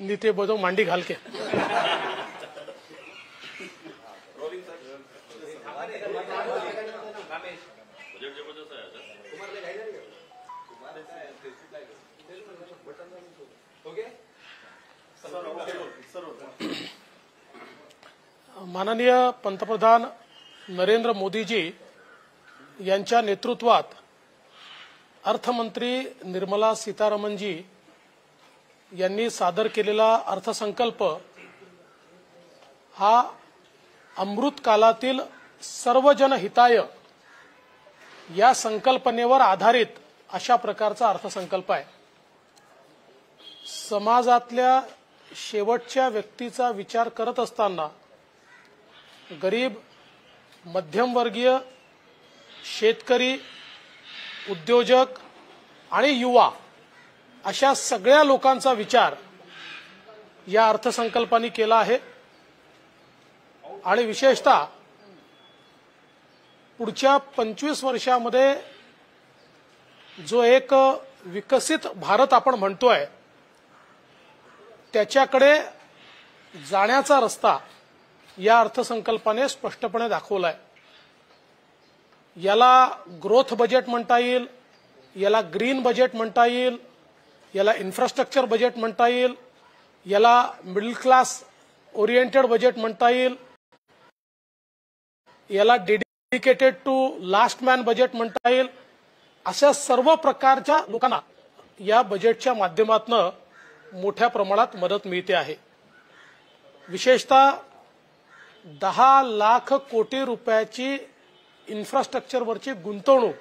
नीते बजो मांडी घाल के माननीय पंतप्रधान नरेंद्र मोदीजी यांच्या नेतृत्वात अर्थमंत्री निर्मला सीतारामनजी यांनी सादर केलेला अर्थसंकल्प हा अमृत कालातील सर्वजन हिताय या संकल्पनेवर आधारित अशा प्रकारचा अर्थसंकल्प आहे। समाजातल्या शेवटच्या व्यक्तीचा विचार करत असताना गरीब, मध्यमवर्गीय, शेतकरी, उद्योजक आणि युवा अशा सगळ्या लोकांचा विचार या अर्थसंकल्पाने केला आहे आणि विशेषतः पुढच्या 25 वर्षांमध्ये जो एक विकसित भारत आपण म्हणतोय त्याच्याकडे जाण्याचा रस्ता या अर्थसंकल्पाने स्पष्टपणे दाखवलाय। याला ग्रोथ बजेट म्हणता येईल, याला ग्रीन बजेट म्हणता येईल, याला इन्फ्रास्ट्रक्चर बजेट म्हणता येईल, याला मिडल क्लास ओरिएंटेड बजेट म्हणता येईल, याला dedicated to last man budget म्हणता येईल। अशा सर्व प्रकारच्या लोकांना या बजेटच्या माध्यमातून मोठ्या प्रमाणात मदत मिळते आहे। विशेषतः 10 लाख कोटी रुपयाची इन्फ्रास्ट्रक्चरवरची गुंतवणूक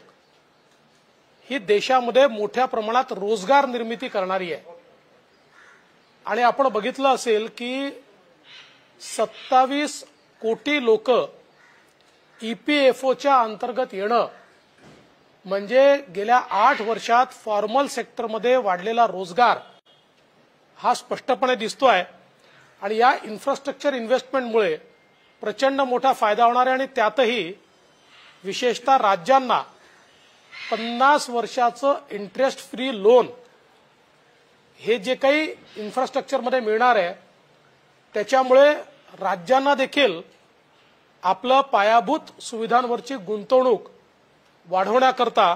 ही देशामध्ये मोठ्या प्रमाणात रोजगार निर्मिती करणारी आहे आणि आपण बघितलं असेल की 27 कोटी लोक ईपीएफओच्या अंतर्गत येणं म्हणजे गेल्या 8 वर्षात फॉर्मल सेक्टरमध्ये वाढलेला रोजगार हा स्पष्टपणे दिसतोय आणि या इन्फ्रास्ट्रक्चर इन्व्हेस्टमेंटमुळे प्रचंड मोठा फायदा होणार आहे आणि त्यातही विशेषतः राज्यांना 50 वर्षाचं इंटरेस्ट फ्री लोन हे जे काही इन्फ्रास्ट्रक्चरमध्ये मिळणार आहे त्याच्यामुळे राज्यांना देखील आपलं पायाभूत सुविधांवरची गुंतवणूक वाढवण्याकरता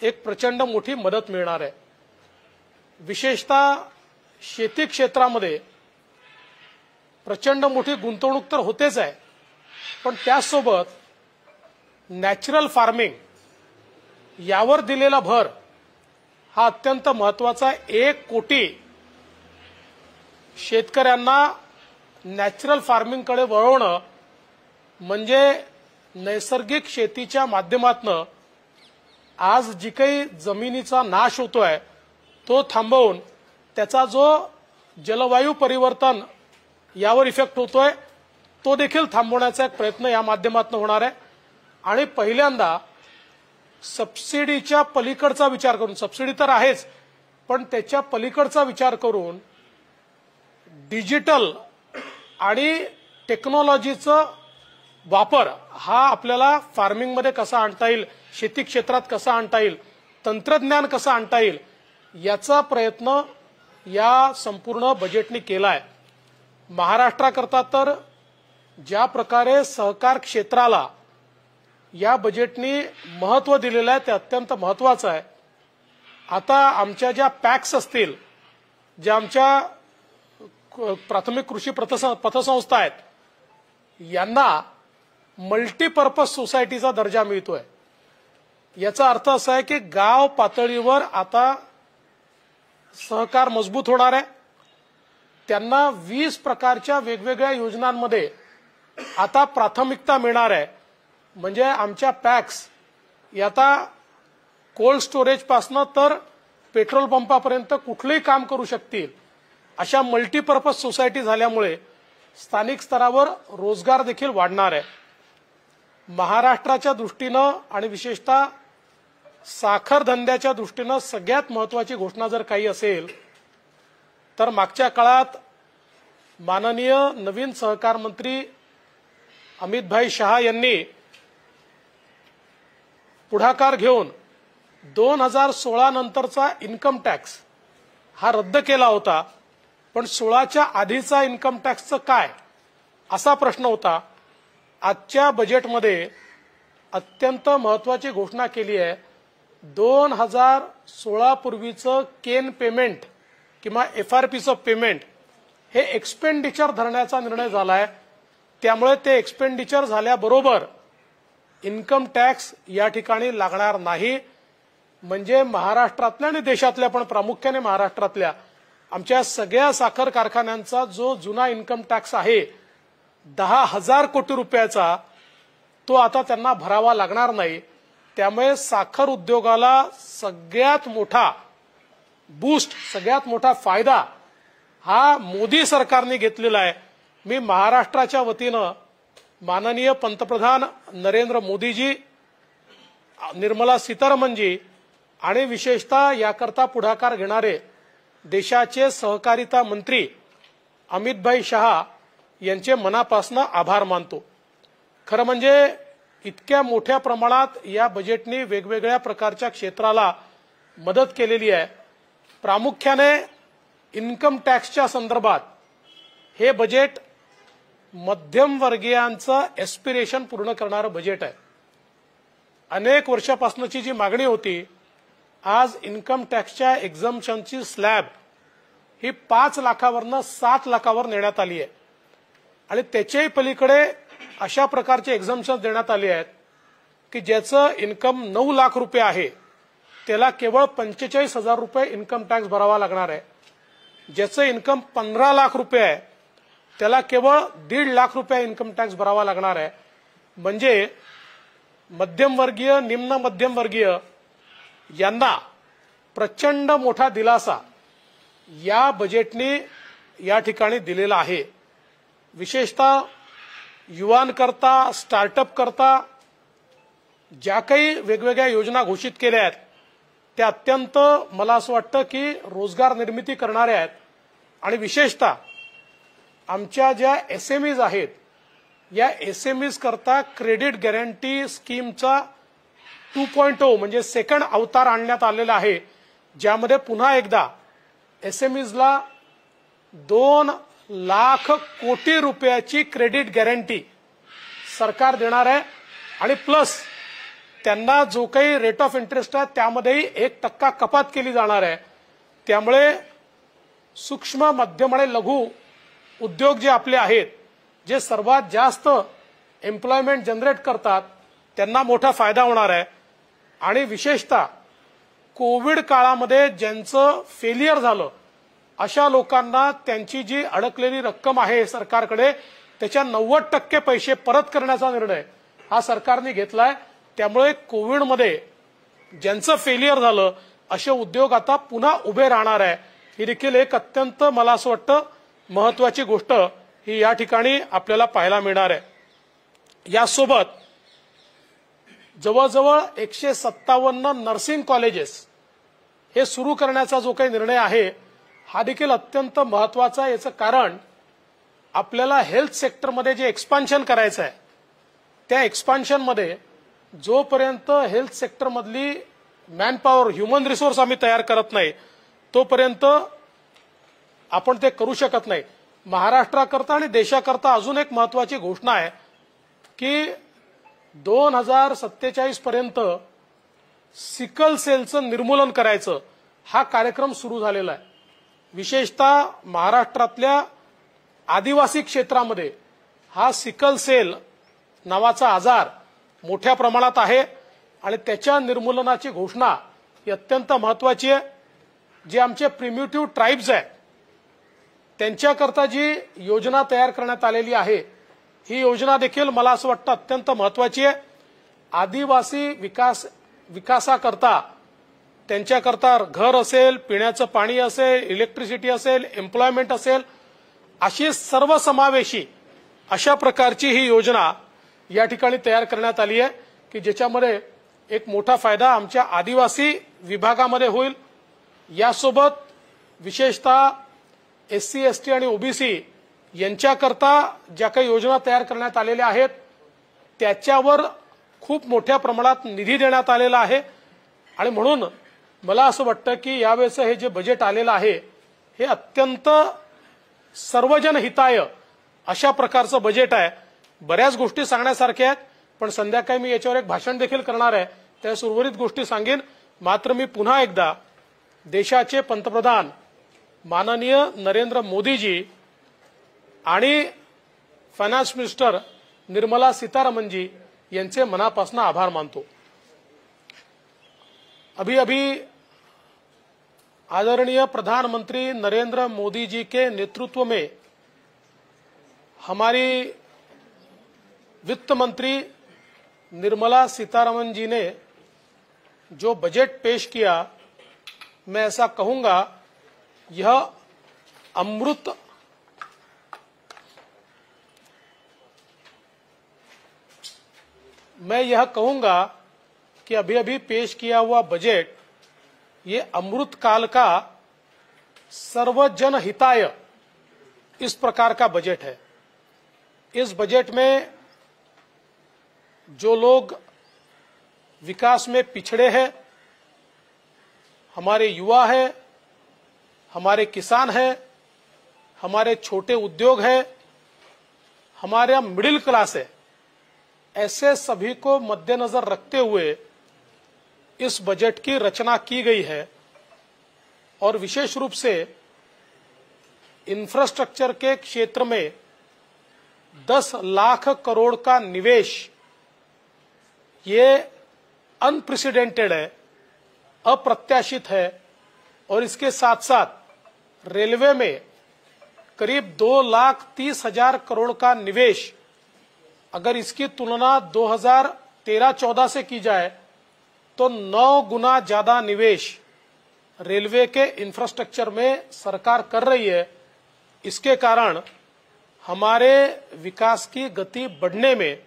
एक प्रचंड मोठी मदत मिळणार आहे। विशेषतः शेती क्षेत्रामध्ये प्रचंड मोठी गुंतवणूक तर होतेच आहे, पण त्यासोबत नॅचरल फार्मिंग यावर दिलेला भर हा अत्यंत महत्त्वाचा आहे। 1 कोटी शेतकऱ्यांना नॅचरल फार्मिंगकडे वळवणं म्हणजे नैसर्गिक शेतीच्या माध्यमातून आज जी काही जमिनीचा नाश होतोय तो थांबवून त्याचा जो जलवायू परिवर्तन यावर इफेक्ट होतोय तो देखील थांबवण्याचा एक प्रयत्न या माध्यमातून होणार आहे आणि पहिल्यांदा सबसिडीच्या पलीकडचा विचार करून, सबसिडी तर आहेच पण त्याच्या पलीकडचा विचार करून डिजिटल आणि टेक्नॉलॉजीचा वापर हा आपल्याला फार्मिंगमध्ये कसा आणता येईल, शेती क्षेत्रात कसा आणता येईल, तंत्रज्ञान कसं आणता येईल याचा प्रयत्न या संपूर्ण बजेटने केलाय। महाराष्ट्राकरता तर ज्या प्रकारे सहकार क्षेत्राला या बजेटने महत्त्व दिलेलं आहे ते अत्यंत महत्त्वाचं आहे। आता आमच्या ज्या पॅक्स असतील, ज्या आमच्या प्राथमिक कृषी पतसंस्था आहेत यांना मल्टीपर्पज सोसायटीचा दर्जा मिळतोय। याचा अर्थ असा आहे की गाव पातळीवर आता सहकार मजबूत होणार आहे। त्यांना 20 प्रकारच्या वेगवेगळ्या योजनांमध्ये आता प्राथमिकता मिळणार आहे। म्हणजे आमच्या पॅक्स आता कोल्ड स्टोरेज पासून तर पेट्रोल पंपापर्यंत कुठलेही काम करू शकतील अशा मल्टीपर्पज सोसायटी झाल्यामुळे स्थानिक स्तरावर रोजगार देखील वाढणार आहे। महाराष्ट्राच्या दृष्टीनं आणि विशेषतः साखर धंद्याच्या दृष्टीनं सगळ्यात महत्त्वाची घोषणा जर काही असेल तर मागच्या काळात माननीय नवीन सहकार मंत्री अमितभाई शहा यांनी पुढाकार घेऊन 2016 नंतरचा इन्कम टॅक्स हा रद्द केला होता पण 16च्या आधीचा इन्कम टॅक्सचं काय असा प्रश्न होता। आजच्या बजेटमध्ये अत्यंत महत्त्वाची घोषणा केली आहे। 2016 पूर्वीचं केन पेमेंट किंवा FRPचं पेमेंट हे एक्सपेंडिचर धरण्याचा निर्णय झालाय। त्यामुळे ते एक्सपेंडिचर झाल्याबरोबर इन्कम टॅक्स या ठिकाणी लागणार नाही। म्हणजे महाराष्ट्रातल्या आणि देशातल्या पण प्रामुख्याने महाराष्ट्रातल्या आमच्या सगळ्या साखर कारखान्यांचा जो जुना इन्कम टॅक्स आहे 10,000 कोटी रुपयाचा तो आता त्यांना भरावा लागणार नाही। त्यामुळे साखर उद्योगाला सगळ्यात मोठा बूस्ट, सगळ्यात मोठा फायदा हा मोदी सरकारने घेतलेला आहे। मी महाराष्ट्राच्या वतीनं माननीय पंतप्रधान नरेंद्र मोदीजी, निर्मला सीतारमणजी आणि विशेषतः याकरता पुढाकार घेणारे देशाचे सहकारिता मंत्री अमितभाई शहा यांचे मनापासून आभार मानतो। खरं म्हणजे इतक्या मोठ्या प्रमाणात या बजेटने वेगवेगळ्या प्रकारच्या क्षेत्राला मदत केलेली आहे। प्रामुख्याने इन्कम टॅक्सच्या संदर्भात हे बजेट मध्यमवर्गीयांचं एस्पिरेशन पूर्ण करणारं बजेट आहे। अनेक वर्षापासूनची जी मागणी होती, आज इन्कम टॅक्सच्या एक्झम्पशनची स्लॅब ही 5 लाखावरनं 7 लाखावर नेण्यात आली आहे आणि त्याच्याही पलीकडे अशा प्रकारचे एक्झम्पशन देण्यात आले आहेत की ज्याचं इन्कम 9 लाख रुपये आहे त्याला केवळ 45,000 रुपये इन्कम टॅक्स भरावा लागणार आहे। ज्याचं इन्कम 15 लाख रुपये आहे त्याला केवळ 1.5 लाख रुपये इन्कम टॅक्स भरावा लागणार आहे। म्हणजे मध्यमवर्गीय, निम्न मध्यमवर्गीय यांना प्रचंड मोठा दिलासा या बजेटने या ठिकाणी दिलेला आहे। विशेषतः युवांकरता, स्टार्टअप करता ज्या काही वेगवेगळ्या योजना घोषित केल्या आहेत त्या अत्यंत मला असं वाटतं की रोजगार निर्मिती करणाऱ्या आहेत आणि विशेषतः आमच्या ज्या SMEs आहेत या SMEs करता क्रेडिट गॅरंटी स्कीमचा 2.0 म्हणजे सेकंड अवतार आणण्यात आलेला आहे, ज्यामध्ये पुन्हा एकदा SMEsला 2 लाख कोटी रुपयाची क्रेडिट गॅरंटी सरकार देणार आहे आणि प्लस त्यांना जो काही रेट ऑफ इंटरेस्ट आहे त्यामध्येही 1% कपात केली जाणार आहे। त्यामुळे सूक्ष्म, मध्यम आणि लघु उद्योग जे आपले आहेत, जे सर्वात जास्त एम्प्लॉयमेंट जनरेट करतात, त्यांना मोठा फायदा होणार आहे। आणि विशेषतः कोविड काळामध्ये ज्यांचं फेलियर झालं अशा लोकांना त्यांची जी अडकलेली रक्कम आहे सरकारकडे त्याच्या 90% पैसे परत करण्याचा निर्णय हा सरकारने घेतलाय। त्यामुळे कोविडमध्ये ज्यांचं फेलियर झालं असे उद्योग आता पुन्हा उभे राहणार आहे। ही देखील एक अत्यंत मला असं वाटतं महत्त्वाची गोष्ट ही या ठिकाणी आपल्याला पाहायला मिळणार आहे। यासोबत जवळजवळ 157 नर्सिंग कॉलेजेस हे सुरू करण्याचा जो काही निर्णय आहे हा देखील अत्यंत महत्त्वाचा आहे। याचं कारण आपल्याला हेल्थ सेक्टरमध्ये जे एक्सपान्शन करायचं आहे त्या एक्सपान्शनमध्ये जोपर्यंत हेल्थ सेक्टरमधली मॅनपॉवर, ह्युमन रिसोर्स आम्ही तयार करत नाही तोपर्यंत आपण ते करू शकत नाही। महाराष्ट्राकरता आणि देशाकरता अजून एक महत्त्वाची घोषणा आहे की 2047 पर्यंत सिकल सेलचं निर्मूलन करायचं हा कार्यक्रम सुरू झालेला आहे। विशेषतः महाराष्ट्रातल्या आदिवासी क्षेत्रामध्ये हा सिकल सेल नावाचा आजार मोठ्या प्रमाणात आहे आणि त्याच्या निर्मूलनाची घोषणा ही अत्यंत महत्त्वाची आहे। जे आमचे प्रिमिटिव्ह ट्राइब्स आहेत त्यांच्याकरता जी योजना तयार करण्यात आलेली आहे ही योजना देखील मला असं वाटतं अत्यंत महत्त्वाची आहे। आदिवासी विकासाकरता त्यांच्याकरता घर असेल, पिण्याचं पाणी असेल, इलेक्ट्रिसिटी असेल, एम्प्लॉयमेंट असेल, अशी सर्वसमावेशी अशा प्रकारची ही योजना या ठिकाणी तयार करण्यात आली आहे की ज्याच्यामध्ये एक मोठा फायदा आमच्या आदिवासी विभागामध्ये होईल। यासोबत विशेषतः SC, ST आणि OBC यांच्याकरता ज्या काही योजना तयार करण्यात आलेल्या आहेत त्याच्यावर खूप मोठ्या प्रमाणात निधी देण्यात आलेला आहे आणि म्हणून मला असं वाटतं की यावेळेचं हे जे बजेट आलेलं आहे हे अत्यंत सर्वजन हिताय अशा प्रकारचं बजेट आहे. बऱ्याच गोष्टी सांगण्यासारख्या आहेत, पण संध्याकाळी मी याच्यावर एक भाषण देखील करणार आहे, त्या उर्वरित गोष्टी सांगेन. मात्र मी पुन्हा एकदा देशाचे पंतप्रधान माननीय नरेंद्र मोदीजी आणि फायनान्स मिनिस्टर निर्मला सीतारमणजी यांचे मनापासून आभार मानतो. अभी अभी आदरणीय प्रधानमंत्री नरेंद्र मोदी जी के नेतृत्व में हमारी वित्त मंत्री निर्मला सीतारमण जी ने जो बजट पेश किया, मैं ऐसा कहूंगा यह अमृत मैं यह कहूंगा कि अभी अभी पेश किया हुआ बजट ये अमृत काल का सर्वजन हिताय इस प्रकार का बजट है. इस बजट में जो लोग विकास में पिछड़े हैं, हमारे युवा हैं, हमारे किसान हैं, हमारे छोटे उद्योग हैं, हमारे मिडिल क्लास है, ऐसे सभी को मद्देनजर रखते हुए इस बजट की रचना की गई है. और विशेष रूप से इंफ्रास्ट्रक्चर के क्षेत्र में 10 लाख करोड़ का निवेश, ये अनप्रेसिडेंटेड है, अप्रत्याशित है. और इसके साथ साथ रेलवे में करीब 2,30,000 करोड़ का निवेश, अगर इसकी तुलना 2013-14 से की जाए तो 9 गुना ज्यादा निवेश रेलवे के इंफ्रास्ट्रक्चर में सरकार कर रही है. इसके कारण हमारे विकास की गति बढ़ने में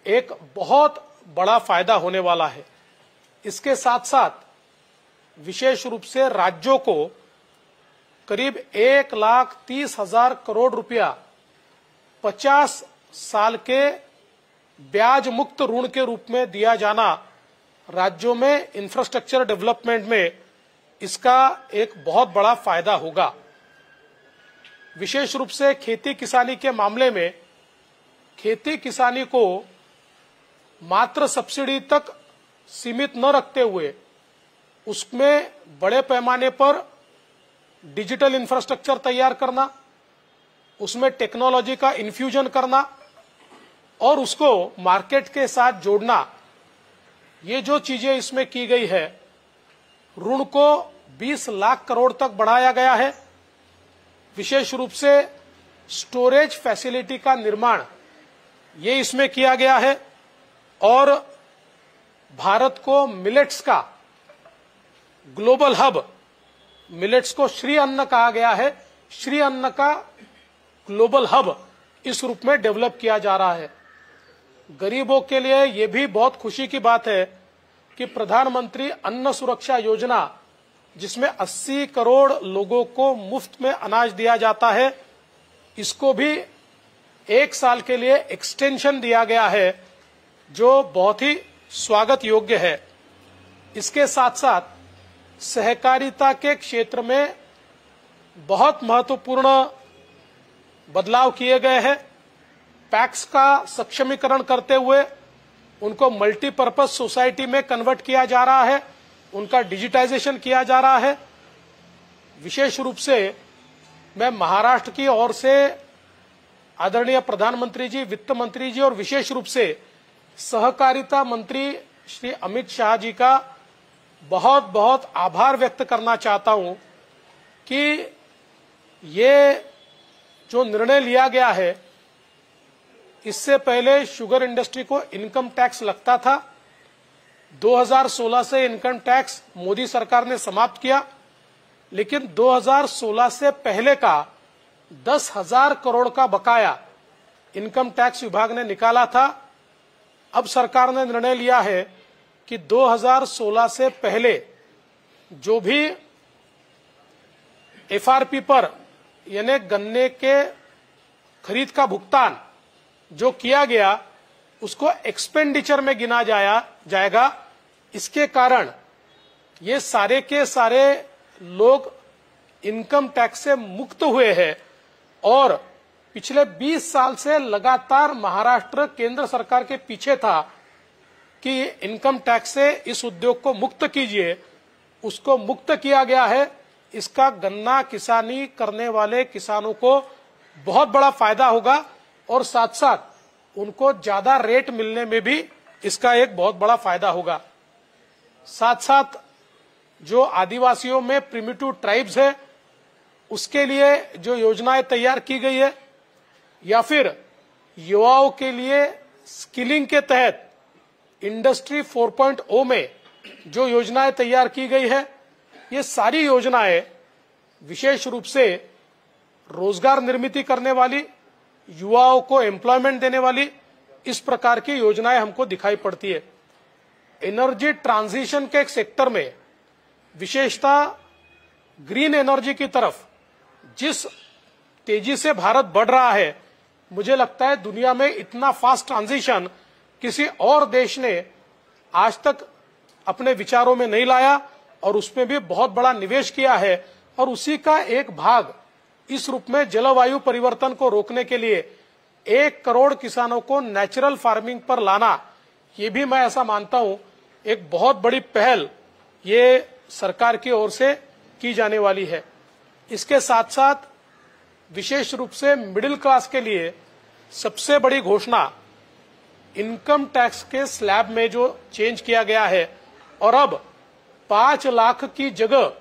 एक बहुत बड़ा फायदा होने वाला है. इसके साथ साथ विशेष रूप से राज्यों को करीब 1,30,000 करोड़ रुपया 50 साल के ब्याज मुक्त ऋण के रूप में दिया जाना राज्यों में इंफ्रास्ट्रक्चर डेवलपमेंट में इसका एक बहुत बड़ा फायदा होगा. विशेष रूप से खेती किसानी के मामले में खेती किसानी को मात्र सब्सिडी तक सीमित न रखते हुए उसमें बड़े पैमाने पर डिजिटल इंफ्रास्ट्रक्चर तैयार करना, उसमें टेक्नोलॉजी का इन्फ्यूजन करना और उसको मार्केट के साथ जोड़ना, ये जो चीजें इसमें की गई है. ऋण को 20 लाख करोड़ तक बढ़ाया गया है. विशेष रूप से स्टोरेज फैसिलिटी का निर्माण ये इसमें किया गया है. और भारत को मिलेट्स का ग्लोबल हब, मिलेट्स को श्री अन्न कहा गया है, श्री अन्न का ग्लोबल हब इस रूप में डेवलप किया जा रहा है. गरीबों के लिए ये भी बहुत खुशी की बात है कि प्रधानमंत्री अन्न सुरक्षा योजना, जिसमें 80 करोड़ लोगों को मुफ्त में अनाज दिया जाता है, इसको भी 1 साल के लिए एक्सटेंशन दिया गया है, जो बहुत ही स्वागत योग्य है. इसके साथ साथ सहकारिता के क्षेत्र में बहुत महत्वपूर्ण बदलाव किए गए हैं. पैक्स का सक्षमीकरण करते हुए उनको मल्टीपर्पज सोसाइटी में कन्वर्ट किया जा रहा है, उनका डिजिटाइजेशन किया जा रहा है. विशेष रूप से मैं महाराष्ट्र की ओर से आदरणीय प्रधानमंत्री जी, वित्त मंत्री जी और विशेष रूप से सहकारिता मंत्री श्री अमित शाह जी का बहुत बहुत आभार व्यक्त करना चाहता हूं कि ये जो निर्णय लिया गया है, इससे पहले शुगर इंडस्ट्री को इनकम टैक्स लगता था. 2016 से इनकम टैक्स मोदी सरकार ने समाप्त किया, लेकिन 2016 से पहले का 10,000 करोड़ का बकाया इनकम टैक्स विभाग ने निकाला था. अब सरकार ने निर्णय लिया है कि 2016 से पहले जो भी एफआरपी पर, यानी गन्ने के खरीद का भुगतान जो किया गया, उसको एक्सपेंडिचर में गिना जाएगा. इसके कारण ये सारे के सारे लोग इनकम टैक्स से मुक्त हुए हैं. और पिछले 20 साल से लगातार महाराष्ट्र केंद्र सरकार के पीछे था कि इनकम टैक्स से इस उद्योग को मुक्त कीजिए, उसको मुक्त किया गया है। इसका गन्ना किसानी करने वाले किसानों को बहुत बड़ा फायदा होगा और साथ साथ उनको ज्यादा रेट मिलने में भी इसका एक बहुत बड़ा फायदा होगा। साथ साथ जो आदिवासियों में प्रिमिटिव ट्राइब्स है उसके लिए जो योजनाएं तैयार की गई है, या फिर युवाओं के लिए स्किलिंग के तहत इंडस्ट्री 4.0 में जो योजनाएं तैयार की गई है, ये सारी योजनाएं विशेष रूप से रोजगार निर्मित करने वाली, युवाओं को एम्प्लॉयमेंट देने वाली इस प्रकार की योजनाएं हमको दिखाई पड़ती है। एनर्जी ट्रांजिशन के एक सेक्टर में विशेषतः ग्रीन एनर्जी की तरफ जिस तेजी से भारत बढ़ रहा है, मुझे लगता है दुनिया में इतना फास्ट ट्रांजिशन किसी और देश ने आज तक अपने विचारों में नहीं लाया और उसमें भी बहुत बड़ा निवेश किया है। और उसी का एक भाग इस रूप में जलवायु परिवर्तन को रोकने के लिए 1 करोड़ किसानों को नेचुरल फार्मिंग पर लाना, ये भी मैं ऐसा मानता हूं एक बहुत बड़ी पहल ये सरकार की ओर से की जाने वाली है। इसके साथ साथ विशेष रूप से मिडिल क्लास के लिए सबसे बड़ी घोषणा इनकम टैक्स के स्लैब में जो चेंज किया गया है और अब 5 लाख की जगह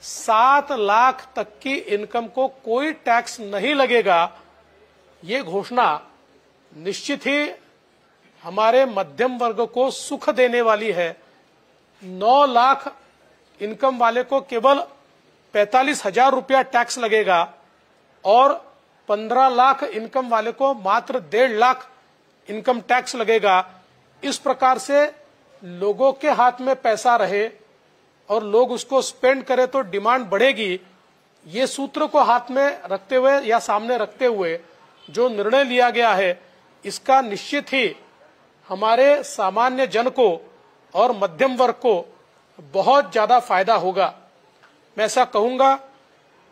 7 लाख तक की इनकम को कोई टैक्स नहीं लगेगा। ये घोषणा निश्चित ही हमारे मध्यम वर्ग को सुख देने वाली है। 9 लाख इनकम वाले को केवल 45,000 रुपया टैक्स लगेगा और 15 लाख इनकम वाले को मात्र 1.5 लाख इनकम टैक्स लगेगा। इस प्रकार से लोगों के हाथ में पैसा रहे और लोग उसको स्पेंड करें तो डिमांड बढ़ेगी। ये सूत्र को हाथ में रखते हुए या सामने रखते हुए जो निर्णय लिया गया है, इसका निश्चित ही हमारे सामान्य जन को और मध्यम वर्ग को बहुत ज्यादा फायदा होगा। मैं ऐसा कहूंगा,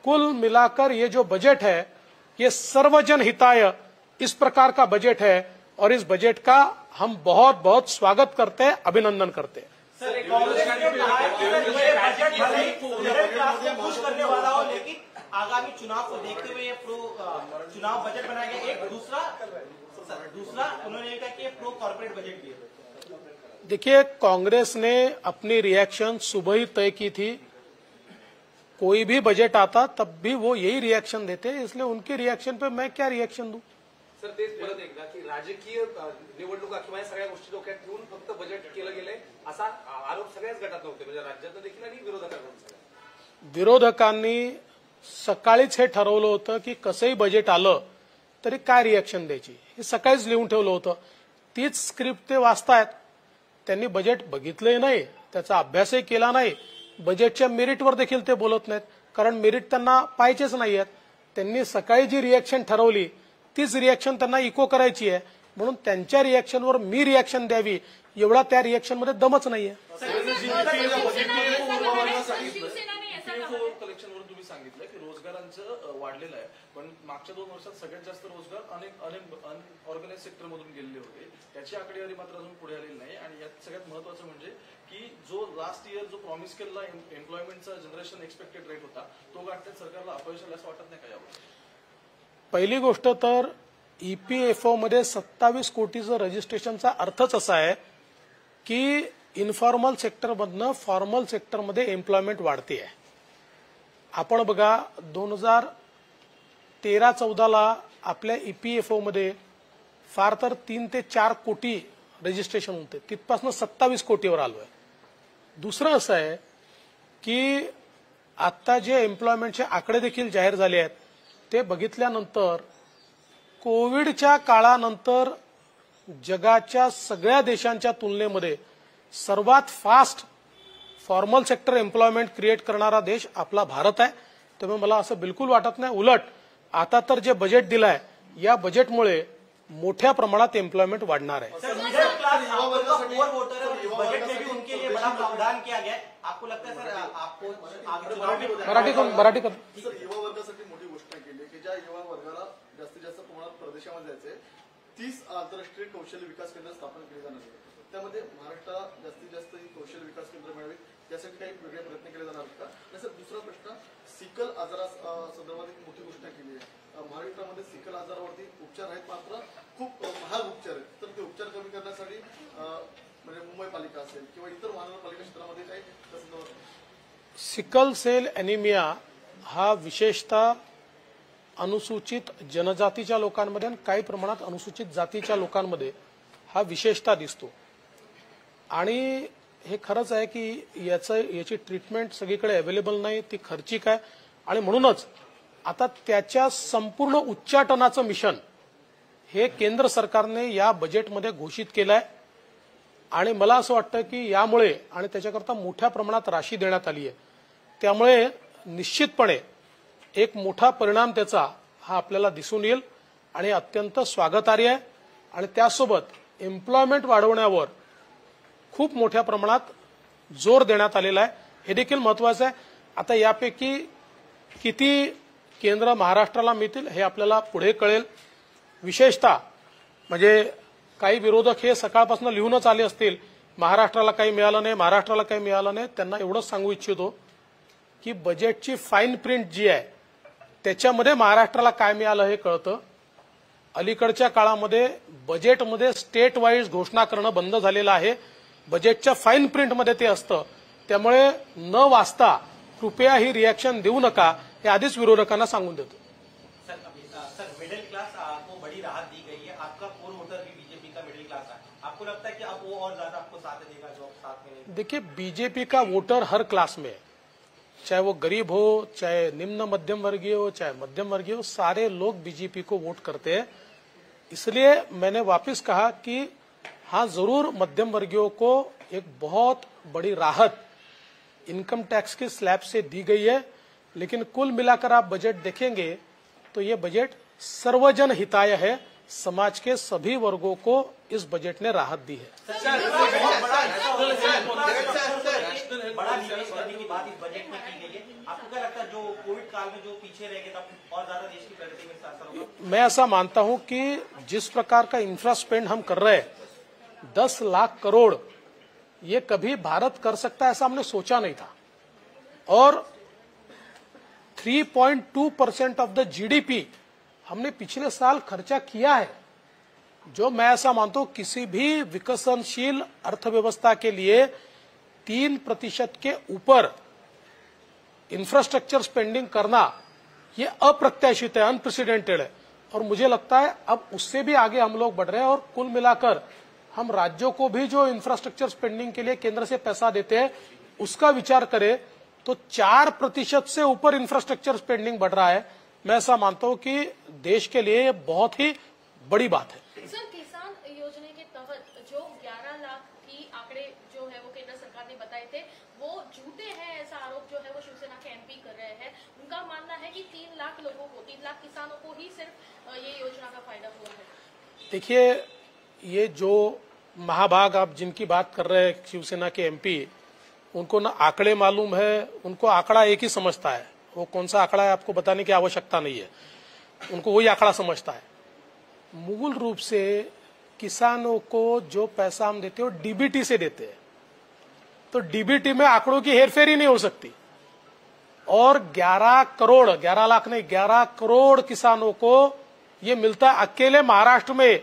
कुल मिलाकर ये जो बजट है ये सर्वजन हिताय इस प्रकार का बजट है और इस बजट का हम बहुत बहुत स्वागत करते हैं, अभिनंदन करते हैं। सर, कांग्रेस ने कहा है कि बजट भले ही मिडिल क्लास को खुश करने वाला हो, लेकिन आगामी चुनाव को देखते हुए ये चुनाव बजट बनाया गया। एक दूसरा उन्होंने कहा कि प्रो कॉर्पोरेट बजट भी है। देखिए, कांग्रेस ने अपनी रिएक्शन सुबह ही तय की थी। कोई भी बजट आता तब भी वो यही रिएक्शन देते, इसलिए उनके रिएक्शन पे मैं क्या रिएक्शन दूं। सर, तेच बोलत एकदा की राजकीय निवडणुका किंवा या सगळ्या गोष्टी डोक्यात ठेवून फक्त बजेट केलं गेलंय असा आरोप सगळ्याच गटात नव्हते, म्हणजे राज्यात देखील आणि विरोधकांकडून। विरोधकांनी सकाळीच हे ठरवलं होतं की कसंही बजेट आलं तरी काय रिएक्शन द्यायची, हे सकाळीच लिहून ठेवलं होतं। तीच स्क्रिप्ट ते वाचतायत। त्यांनी बजेट बघितलंही नाही, त्याचा अभ्यासही केला नाही, बजेटच्या मेरिटवर देखील ते बोलत नाहीत, कारण मेरिट त्यांना पाहिजेच नाहीयेत। त्यांनी सकाळी जी रिएक्शन ठरवली तीच रिएक्शन त्यांना इको करायची आहे, म्हणून त्यांच्या रिएक्शनवर मी रिएक्शन द्यावी एवढा त्या रिएक्शन मध्ये दमच नाहीये। कलेक्शनवर तुम्ही सांगितलं की रोजगारांचं वाढलेलं आहे, पण मागच्या 2 वर्षात सगळ्यात जास्त रोजगार अनेक ऑर्गनाइज सेक्टर मधून गेलेले होते, त्याची आकडेवारी मात्र अजून पुढे आलेली नाही। आणि यात सगळ्यात महत्वाचं म्हणजे की जो लास्ट इयर जो प्रॉमिस केलेला एम्प्लॉयमेंटचा जनरेशन एक्सपेक्टेड रेट होता तो गाठण्यात सरकारला अपयश आलं असं वाटत नाही का यावर? पहिली गोष्ट तर ईपीएफओ मध्ये 27 कोटीचं रजिस्ट्रेशनचा अर्थच असा आहे की इन्फॉर्मल सेक्टरमधनं फॉर्मल सेक्टरमध्ये एम्प्लॉयमेंट वाढते आहे। आपण बघा 2013-14 आपल्या ईपीएफओ मध्ये फार तर 3 ते 4 कोटी रजिस्ट्रेशन होते, तिथपासून 27 कोटीवर आलोय। दुसरं असं आहे की आता जे एम्प्लॉयमेंटचे आकडे देखील जाहीर झाले आहेत ते बघितल्यानंतर कोविडच्या काळानंतर जगाच्या सगळ्या देशांच्या तुलनेमध्ये सर्वात fast formal sector employment create करणारा देश आपला भारत आहे। त्यामुळे मला असं बिलकुल वाटत नाही, उलट आता तर जे बजेट दिलंय या बजेटमुळे मोठ्या प्रमाणात एम्प्लॉयमेंट वाढणार आहे। मराठी मराठी युवा वर्गासाठी मोठी घोषणा केली की ज्या युवा नौजवान वर्गाला जास्तीत जास्त प्रमाणात परदेशामध्ये जायचे 30 आंतरराष्ट्रीय कौशल्य विकास केंद्र स्थापन केली जाणार आहेत. त्यामध्ये महाराष्ट्राला जास्तीत जास्त ही कौशल्य विकास केंद्र मिळावीत यासाठी काही वेगळे प्रयत्न केले जाणार आहेत का? तसंच दुसरा प्रश्न, सिकल आजारा संदर्भात एक मोठी घोषणा केली आहे. महाराष्ट्रामध्ये सिकल आजारावरती उपचार आहेत, मात्र खूप महाग उपचार आहेत. तर ते उपचार कमी करण्यासाठी म्हणजे मुंबई पालिका असेल किंवा इतर महानगरपालिका क्षेत्रामध्ये काही तसं सिकल सेल एनिमिया हा विशेषतः अनुसूचित जनजातीच्या लोकांमध्ये आणि काही प्रमाणात अनुसूचित जातीच्या लोकांमध्ये हा विशेषतः दिसतो. आणि हे खरंच आहे की याची ट्रीटमेंट सगळीकडे अवेलेबल नाही, ती खर्चिक आहे. आणि म्हणूनच आता त्याच्या संपूर्ण उच्चाटनाचं मिशन हे केंद्र सरकारने या बजेटमध्ये घोषित केलं आहे. आणि मला असं वाटतं की यामुळे आणि त्याच्याकरता मोठ्या प्रमाणात राशी देण्यात आली आहे, त्यामुळे निश्चितपणे एक मोठा परिणाम त्याचा हा आपल्याला दिसून येईल आणि अत्यंत स्वागतार्ह आहे. आणि त्यासोबत एम्प्लॉयमेंट वाढवण्यावर खूप मोठ्या प्रमाणात जोर देण्यात आलेला आहे, हे देखील महत्वाचं आहे. आता यापैकी किती केंद्र महाराष्ट्राला मिळतील हे आपल्याला पुढे कळेल. विशेषतः म्हणजे काही विरोधक हे सकाळपासून लिहूनच आले असतील महाराष्ट्राला काही मिळालं नाही, महाराष्ट्राला काही मिळालं नाही. त्यांना एवढंच सांगू इच्छितो की बजेटची फाईन प्रिंट जी आहे त्याच्यामध्ये महाराष्ट्राला काय मिळालं हे कळतं. अलीकडच्या काळामध्ये बजेटमध्ये स्टेट वाईज घोषणा करणं बंद झालेलं आहे. बजेटच्या फाईन प्रिंटमध्ये ते असतं. त्यामुळे न वाचता कृपया ही रिएक्शन देऊ नका हे आधीच विरोधकांना सांगून देतो. सर मिडिल क्लास को बड़ी राहत दी गई है. आपका कोर वोटर भी बीजेपी का मिडिल क्लास है. आपको लगता है कि अब वो और ज्यादा आपको साथ देगा जो साथ में नहीं? देखिए, बीजेपी का वोटर हर क्लास में है, चाहे वो गरीब हो, चाहे निम्न मध्यम वर्गीय हो, चाहे मध्यम वर्गीय हो, सारे लोग बीजेपी को वोट करते हैं. इसलिए मैंने वापस कहा कि हाँ, जरूर मध्यम वर्गीयों को एक बहुत बड़ी राहत इनकम टैक्स के स्लैब से दी गई है. लेकिन कुल मिलाकर आप बजट देखेंगे तो ये बजट सर्वजन हिताय है. समाज के सभी वर्गों को इस बजट ने राहत दी है. बड़ा निवेश करने की बात इस बजट में की गई है. आपको क्या लगता है जो कोविड काल में जो पीछे रह गए तब और ज्यादा देश की प्रगति में असर होगा? मैं ऐसा मानता हूं कि जिस प्रकार का इंफ्रा स्पेंड हम कर रहे हैं 10 लाख करोड़, ये कभी भारत कर सकता है ऐसा हमने सोचा नहीं था. और 3.2% ऑफ द जीडीपी हमने पिछले साल खर्चा किया है, जो मैं ऐसा मानता हूं किसी भी विकसनशील अर्थव्यवस्था के लिए 3% के ऊपर इंफ्रास्ट्रक्चर स्पेंडिंग करना ये अप्रत्याशित है, अनप्रेसिडेंटेड है. और मुझे लगता है अब उससे भी आगे हम लोग बढ़ रहे हैं. और कुल मिलाकर हम राज्यों को भी जो इंफ्रास्ट्रक्चर स्पेंडिंग के लिए केंद्र से पैसा देते हैं उसका विचार करें तो 4% से ऊपर इंफ्रास्ट्रक्चर स्पेंडिंग बढ़ रहा है. मैं ऐसा मानता हूं कि देश के लिए ये बहुत ही बड़ी बात है. सर, किसान योजना के तहत जो 11 लाख की आंकड़े जो है वो केंद्र सरकार ने बताए थे वो झूठे हैं, ऐसा आरोप जो है वो शिवसेना के एमपी कर रहे हैं. उनका मानना है कि 3 लाख लोगों को, 3 लाख किसानों को ही सिर्फ ये योजना का फायदा हुआ है. देखिए, ये जो महाभाग आप जिनकी बात कर रहे हैं शिवसेना के एमपी, उनको ना आंकड़े मालूम है, उनको आंकड़ा एक ही समझता है. वो कौन सा आंकड़ा है आपको बताने की आवश्यकता नहीं है, उनको वही आंकड़ा समझता है. मूल रूप से किसानों को जो पैसा हम देते हैं वो डीबीटी से देते हैं, तो डीबीटी में आंकड़ों की हेरफेर ही नहीं हो सकती. और 11 लाख नहीं 11 करोड़ किसानों को ये मिलता है. अकेले महाराष्ट्र में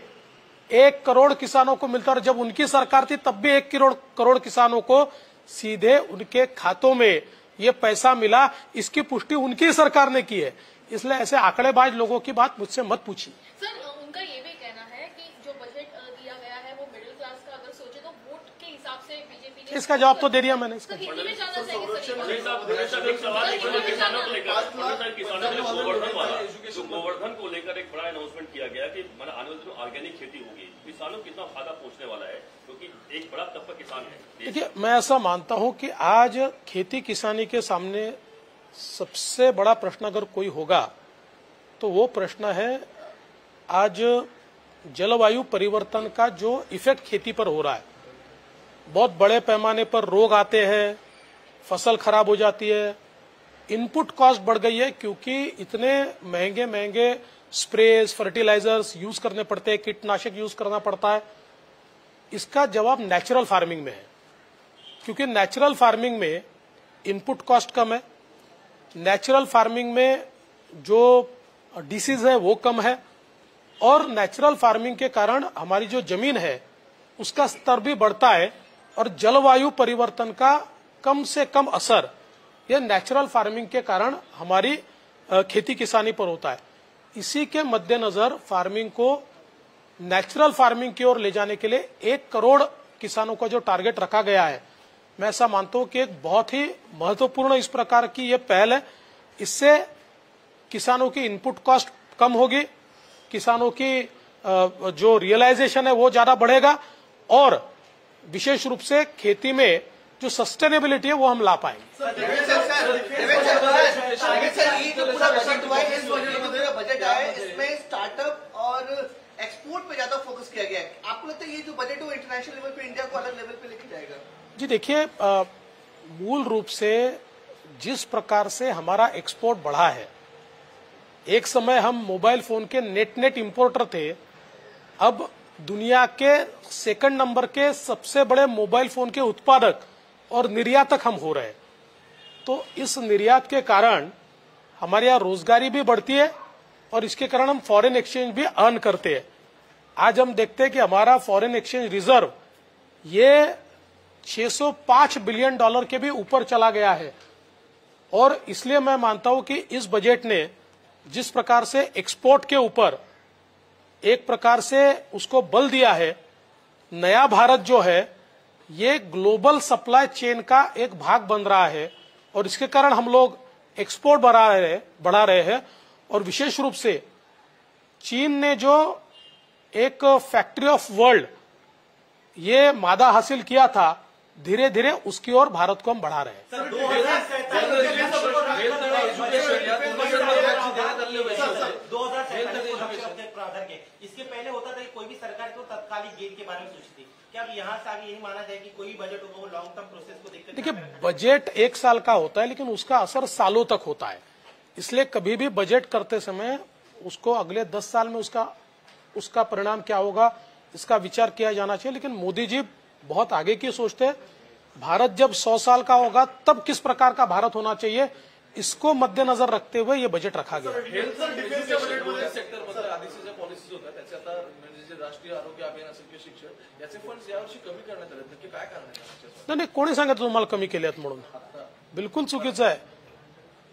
1 करोड़ किसानों को मिलता है. और जब उनकी सरकार थी तब भी 1 करोड़ किसानों को सीधे उनके खातों में ये पैसा मिला. इसकी पुष्टि उनकी सरकार ने की है. इसलिए ऐसे आंकड़ेबाज लोगों की बात मुझसे मत पूछिए. सर, उनका ये भी कहना है कि जो बजट दिया गया है वो मिडिल क्लास का अगर सोचे तो वोट के हिसाब से बीजेपी ने. इसका जवाब तो दे दिया मैंने. इसका हिंदी में जानना चाहेंगे सर. गोवर्धन को लेकर एक बड़ा अनाउंसमेंट किया गया कि आने वाले दिनों ऑर्गेनिक खेती होगी. किसानों को कितना फायदा पहुंचने वाला है, क्योंकि एक बड़ा तबका किसान है. देखिए, मैं ऐसा मानता हूं कि आज खेती किसानी के सामने सबसे बड़ा प्रश्न अगर कोई होगा तो वो प्रश्न है आज जलवायु परिवर्तन का जो इफेक्ट खेती पर हो रहा है. बहुत बड़े पैमाने पर रोग आते हैं, फसल खराब हो जाती है, इनपुट कॉस्ट बढ़ गई है क्योंकि इतने महंगे महंगे स्प्रेज, फर्टिलाइजर्स यूज करने पड़ते हैं, कीटनाशक यूज करना पड़ता है। इसका जवाब नेचुरल फार्मिंग में है, क्योंकि नेचुरल फार्मिंग में इनपुट कॉस्ट कम है, नेचुरल फार्मिंग में जो डिसीज है वो कम है, और नेचुरल फार्मिंग के कारण हमारी जो जमीन है उसका स्तर भी बढ़ता है, और जलवायु परिवर्तन का कम से कम असर यह नेचुरल फार्मिंग के कारण हमारी खेती किसानी पर होता है। इसी के मद्देनजर फार्मिंग को नेचुरल फार्मिंग की ओर ले जाने के लिए 1 करोड़ किसानों का जो टारगेट रखा गया है, मैं ऐसा मानता हूं कि एक बहुत ही महत्वपूर्ण इस प्रकार की यह पहल है। इससे किसानों की इनपुट कॉस्ट कम होगी, किसानों की जो रियलाइजेशन है वो ज्यादा बढ़ेगा, और विशेष रूप से खेती में जो सस्टेनेबिलिटी है वो हम ला पाएंगे। बजट आया है इसमें स्टार्टअप और एक्सपोर्ट पे ज्यादा फोकस किया गया है। आपको लगता है ये जो बजट है वो इंटरनेशनल लेवल पे इंडिया को अलग लेवल पे लेके जाएगा? जी देखिए, मूल रूप से जिस प्रकार से हमारा एक्सपोर्ट बढ़ा है, एक समय हम मोबाइल फोन के नेट इंपोर्टर थे, अब दुनिया के सेकंड नंबर के सबसे बड़े मोबाइल फोन के उत्पादक और निर्यातक हम हो रहे हैं। तो इस निर्यात के कारण हमारे यहाँ रोजगारी भी बढ़ती है, और इसके कारण हम फॉरेन एक्सचेंज भी अर्न करते हैं। आज हम देखते हैं कि हमारा फॉरेन एक्सचेंज रिजर्व ये $605 बिलियन के भी ऊपर चला गया है। और इसलिए मैं मानता हूं कि इस बजट ने जिस प्रकार से एक्सपोर्ट के ऊपर एक प्रकार से उसको बल दिया है, नया भारत जो है ये ग्लोबल सप्लाई चेन का एक भाग बन रहा है, और इसके कारण हम लोग एक्सपोर्ट बढ़ा रहे हैं। और विशेष रूप से चीन ने जो एक फैक्ट्री ऑफ वर्ल्ड ये मादा हासिल किया था, धीरे धीरे उसकी ओर भारत को हम बढ़ा रहे हैं। इसके पहले होता था कि कोई भी सरकार तो तत्कालिक गेन के बारे में सोचती थी, क्या अब यहाँ से आगे यही माना जाए कि कोई बजट होगा वो लॉन्ग टर्म प्रोसेस को देखकर? देखिए, बजट 1 साल का होता है, लेकिन उसका असर सालों तक होता है। इसलिए कभी भी बजट करते समय उसको अगले 10 साल में उसका परिणाम क्या होगा इसका विचार किया जाना चाहिए। लेकिन मोदी जी बहुत आगे की सोचते हैं। भारत जब 100 साल का होगा तब किस प्रकार का भारत होना चाहिए, इसको मद्देनजर रखते हुए ये बजट रखा गया। पॉलिसीज होतात त्याचे आता म्हणजे जे राष्ट्रीय आरोग्य अभियान असेल किंवा शिक्षण याचे फंड्स यावर्षी कमी करण्यात आले, नक्की काय कारण आहे? नाही, कोणी सांगितलं तुम्हाला कमी केलेत म्हणून? बिलकुल चुकीचं आहे।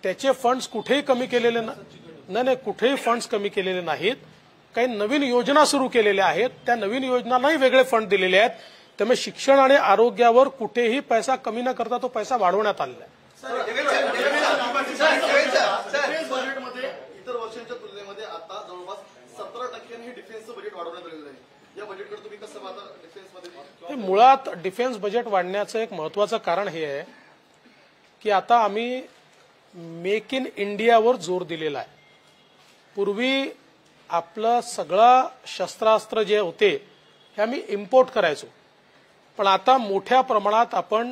त्याचे फंड्स कुठेही कमी केलेले नाही, कुठेही फंड्स कमी केलेले नाहीत। काही नवीन योजना सुरू केलेल्या आहेत, त्या नवीन योजनांनाही वेगळे फंड दिलेले आहेत। त्यामुळे शिक्षण आणि आरोग्यावर कुठेही पैसा कमी न करता तो पैसा वाढवण्यात आलेला आहे। बजेटमध्ये इतर वर्षांच्या तुलनेमध्ये आता जवळपास 17% हे डिफेन्सचं बजेट वाढवण्यात आलेलं आहे। या बजेटकडे तुम्ही कसं पाहता? डिफेन्समध्ये मुळात डिफेन्स बजेट वाढण्याचं एक महत्वाचं कारण हे आहे की आता आम्ही मेक इन इंडियावर जोर दिलेला आहे। पूर्वी आपलं सगळं शस्त्रास्त्र जे होते हे आम्ही इम्पोर्ट करायचो, पण आता मोठ्या प्रमाणात आपण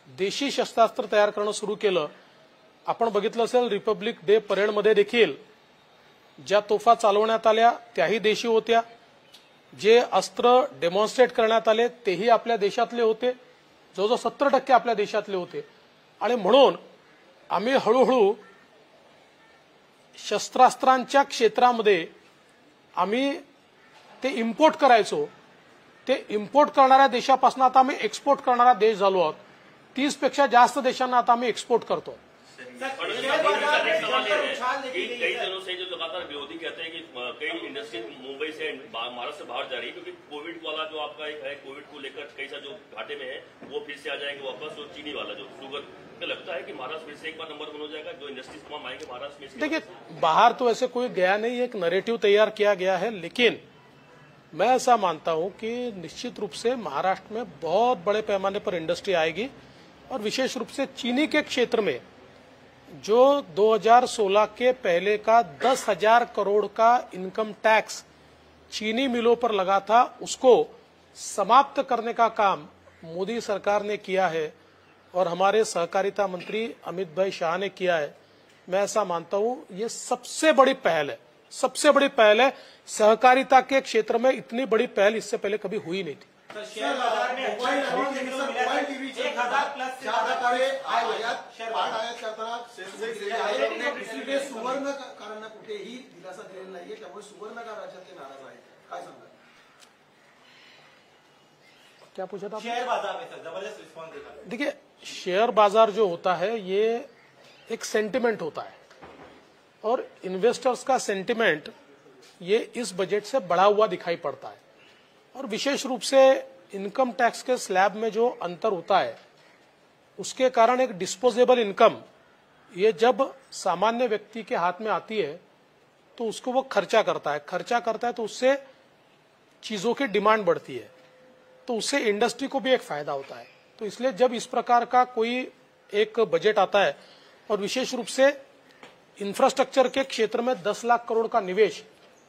देशी शस्त्रास्त्र तयार करणं सुरू केलं। आपण बघितलं असेल रिपब्लिक डे परेडमध्ये देखील ज्या तोफा चालवण्यात आल्या त्याही देशी होत्या, जे अस्त्र डेमॉन्स्ट्रेट करण्यात आले तेही आपल्या देशातले होते, जवळजवळ 70% आपल्या देशातले होते। आणि म्हणून आम्ही हळूहळू शस्त्रास्त्रांच्या क्षेत्रामध्ये आम्ही ते इम्पोर्ट करायचो, ते इम्पोर्ट करणाऱ्या देशापासून आता आम्ही एक्सपोर्ट करणारा देश झालो आहोत। 30 पेक्षा जास्त देशांना आता आम्ही एक्सपोर्ट करतो। कई दिनों से जो लगातार विरोधी कहते हैं कि कई इंडस्ट्री मुंबई से महाराष्ट्र से बाहर जा रही है, क्योंकि कोविड वाला जो आपका एक है, कोविड को लेकर कई सा जो घाटे में है वो फिर से आ जाएंगे वापस। और चीनी वाला जो शुगर का लगता है कि महाराष्ट्र फिर से एक बार नंबर 1 हो जाएगा, जो इंडस्ट्रीज तमाम आएंगे महाराष्ट्र में। देखिए, बाहर तो ऐसे कोई गया नहीं, एक नैरेटिव तैयार किया गया है, लेकिन मैं ऐसा मानता हूं कि निश्चित रूप से महाराष्ट्र में बहुत बड़े पैमाने पर इंडस्ट्री आएगी। और विशेष रूप से चीनी के क्षेत्र में जो 2016 के पहले का 10,000 करोड़ का इनकम टैक्स चीनी मिलों पर लगा था, उसको समाप्त करने का काम मोदी सरकार ने किया है। और हमारे सहकारिता मंत्री अमित भाई शाह ने किया है, मैं ऐसा मानता हूं ये सबसे बड़ी पहल है, सबसे बड़ी पहल है। सहकारिता के क्षेत्र में इतनी बड़ी पहल इससे पहले कभी हुई नहीं थी। शेयर बाजार में मोबाईल $1,000 प्लस ज्या प्रकारे आयात करताना सेन्सेक्स सुवर्णकारांना कुठेही दिलासा दिलेला नाहीये, त्यामुळे सुवर्णकार राज्यातले नाराज आहेत, काय सांगतात? क्या पूछा था आपने? शेयर बाजार में सर जबरदस्त रिस्पॉन्स देखा। देखिए, शेयर बाजार जो होता है ये एक सेंटिमेंट होता है और इन्वेस्टर्स का सेंटिमेंट ये इस बजट से बढ़ा हुआ दिखाई पड़ता है। और विशेष रूप से इनकम टैक्स के स्लैब में जो अंतर होता है उसके कारण एक डिस्पोजेबल इनकम ये जब सामान्य व्यक्ति के हाथ में आती है तो उसको वो खर्चा करता है तो उससे चीजों की डिमांड बढ़ती है, तो उससे इंडस्ट्री को भी एक फायदा होता है। तो इसलिए जब इस प्रकार का कोई एक बजट आता है और विशेष रूप से इंफ्रास्ट्रक्चर के क्षेत्र में 10 लाख करोड़ का निवेश,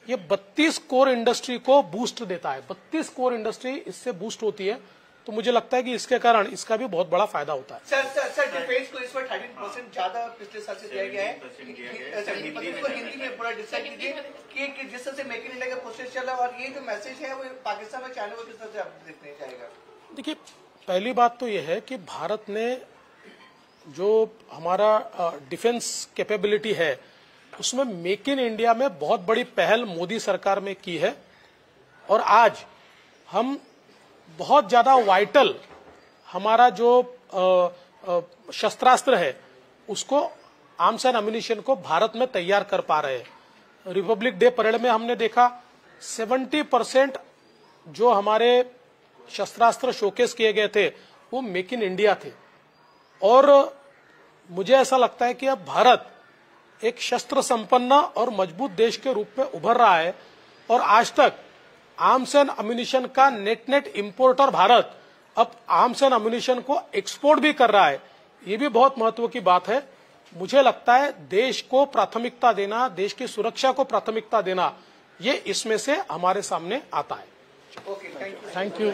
ये 32 कोर इंडस्ट्री को बूस्ट देता है। 32 कोर इंडस्ट्री इससे बूस्ट होती है, तो मुझे लगता है कि इसके कारण इसका भी बहुत बड़ा फायदा होता है। सर डिफेंस को इस पर 13% ज्यादा पिछले साल से दिया गया है। इसको हिंदी में पूरा डिसाइड कीजिए कि जिस तरह से मेक इन इंडिया का प्रोसेस चल रहा है और ये जो मैसेज है वो पाकिस्तान में चाइना को किस तरह से आप देखने जाएगा? देखिए, पहली बात तो यह है कि भारत ने जो हमारा डिफेंस कैपेबिलिटी है उसमें मेक इन इंडिया में बहुत बड़ी पहल मोदी सरकार में की है और आज हम बहुत ज्यादा वाइटल हमारा जो शस्त्रास्त्र है उसको आर्म्स एंड एम्युनिशन को भारत में तैयार कर पा रहे हैं। रिपब्लिक डे परेड में हमने देखा 70% जो हमारे शस्त्रास्त्र शोकेस किए गए थे वो मेक इन इंडिया थे और मुझे ऐसा लगता है कि अब भारत एक शस्त्र संपन्न और मजबूत देश के रूप में उभर रहा है और आज तक आर्म्स एंड एम्युनिशन का नेट इंपोर्टर भारत अब आर्म्स एंड एम्युनिशन को एक्सपोर्ट भी कर रहा है। ये भी बहुत महत्व की बात है। मुझे लगता है देश को प्राथमिकता देना, देश की सुरक्षा को प्राथमिकता देना, ये इसमें से हमारे सामने आता है। Okay, thank you.